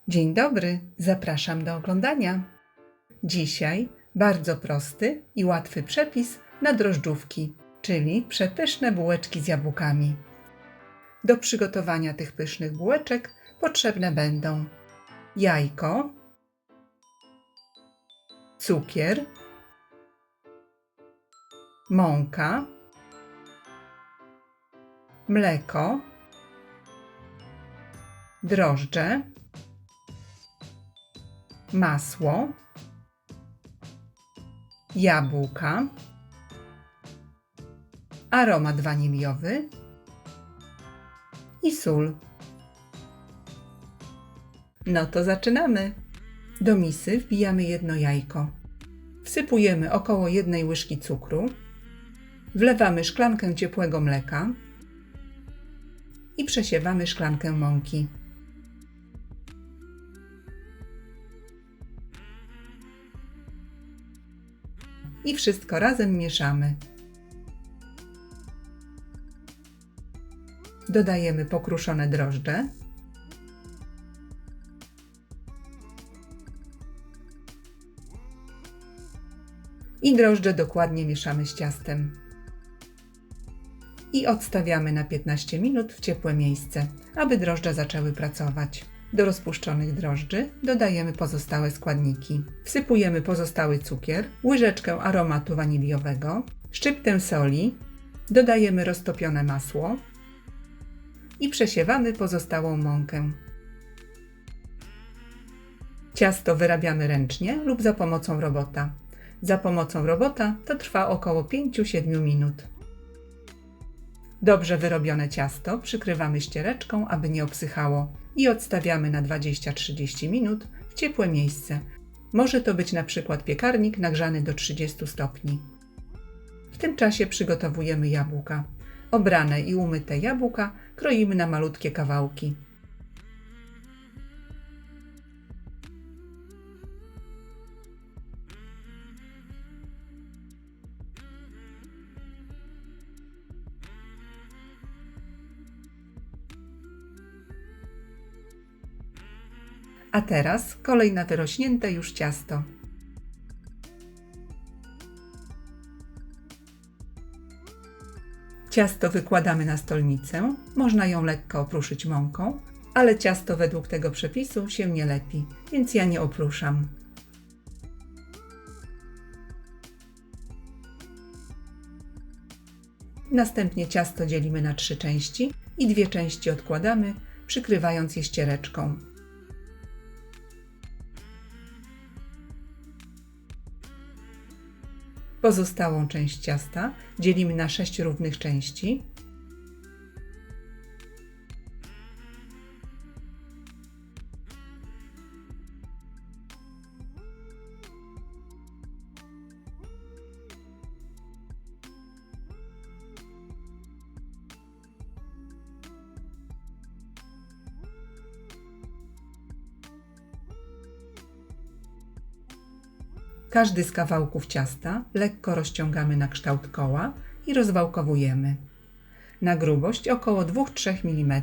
Dzień dobry, zapraszam do oglądania. Dzisiaj bardzo prosty i łatwy przepis na drożdżówki, czyli przepyszne bułeczki z jabłkami. Do przygotowania tych pysznych bułeczek potrzebne będą jajko, cukier, mąka, mleko, drożdże, masło, jabłka, aromat waniliowy i sól. No to zaczynamy. Do misy wbijamy jedno jajko. Wsypujemy około 1 łyżki cukru. Wlewamy szklankę ciepłego mleka i przesiewamy szklankę mąki. I wszystko razem mieszamy. Dodajemy pokruszone drożdże. I drożdże dokładnie mieszamy z ciastem. I odstawiamy na 15 minut w ciepłe miejsce, aby drożdże zaczęły pracować. Do rozpuszczonych drożdży dodajemy pozostałe składniki. Wsypujemy pozostały cukier, łyżeczkę aromatu waniliowego, szczyptę soli, dodajemy roztopione masło i przesiewamy pozostałą mąkę. Ciasto wyrabiamy ręcznie lub za pomocą robota. Za pomocą robota to trwa około 5-7 minut. Dobrze wyrobione ciasto przykrywamy ściereczką, aby nie obsychało i odstawiamy na 20-30 minut w ciepłe miejsce. Może to być na przykład piekarnik nagrzany do 30 stopni. W tym czasie przygotowujemy jabłka. Obrane i umyte jabłka kroimy na malutkie kawałki. A teraz kolej na wyrośnięte już ciasto. Ciasto wykładamy na stolnicę, można ją lekko opruszyć mąką, ale ciasto według tego przepisu się nie lepi, więc ja nie opruszam. Następnie ciasto dzielimy na 3 części i 2 części odkładamy, przykrywając je ściereczką. Pozostałą część ciasta dzielimy na 6 równych części. Każdy z kawałków ciasta lekko rozciągamy na kształt koła i rozwałkowujemy. Na grubość około 2-3 mm.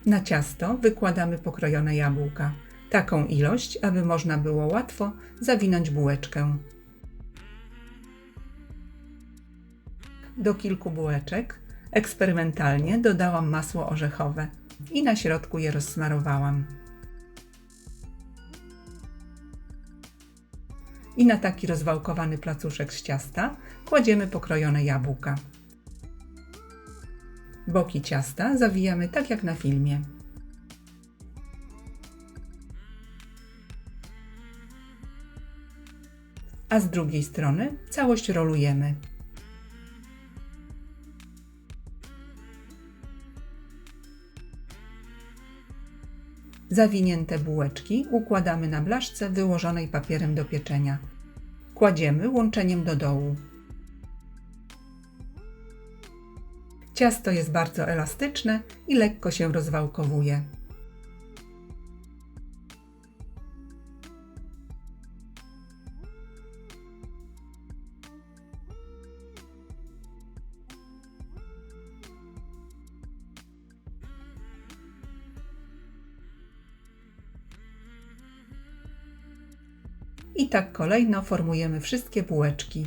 Na ciasto wykładamy pokrojone jabłka. Taką ilość, aby można było łatwo zawinąć bułeczkę. Do kilku bułeczek eksperymentalnie dodałam masło orzechowe i na środku je rozsmarowałam. I na taki rozwałkowany placuszek z ciasta kładziemy pokrojone jabłka. Boki ciasta zawijamy tak jak na filmie. A z drugiej strony całość rolujemy. Zawinięte bułeczki układamy na blaszce wyłożonej papierem do pieczenia. Kładziemy łączeniem do dołu. Ciasto jest bardzo elastyczne i lekko się rozwałkowuje. I tak kolejno formujemy wszystkie bułeczki.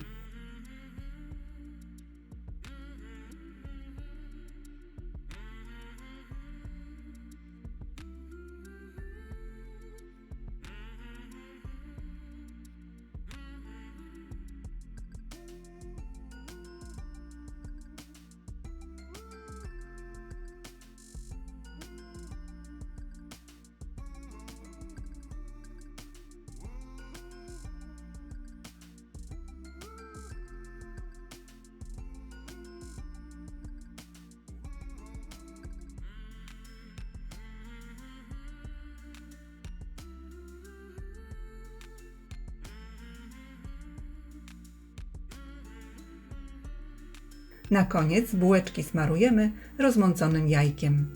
Na koniec bułeczki smarujemy rozmąconym jajkiem.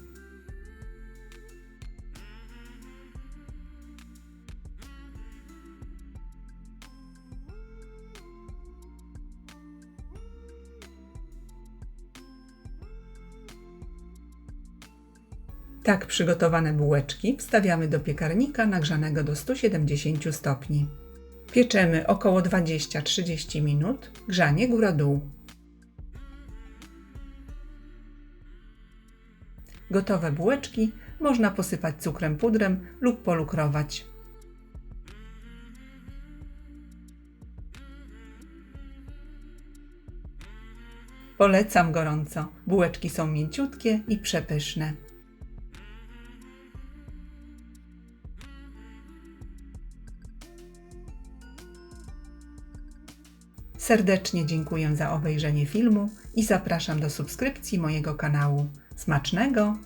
Tak przygotowane bułeczki wstawiamy do piekarnika nagrzanego do 170 stopni. Pieczemy około 20-30 minut, grzanie góra-dół. Gotowe bułeczki można posypać cukrem pudrem lub polukrować. Polecam gorąco. Bułeczki są mięciutkie i przepyszne. Serdecznie dziękuję za obejrzenie filmu i zapraszam do subskrypcji mojego kanału. Smacznego!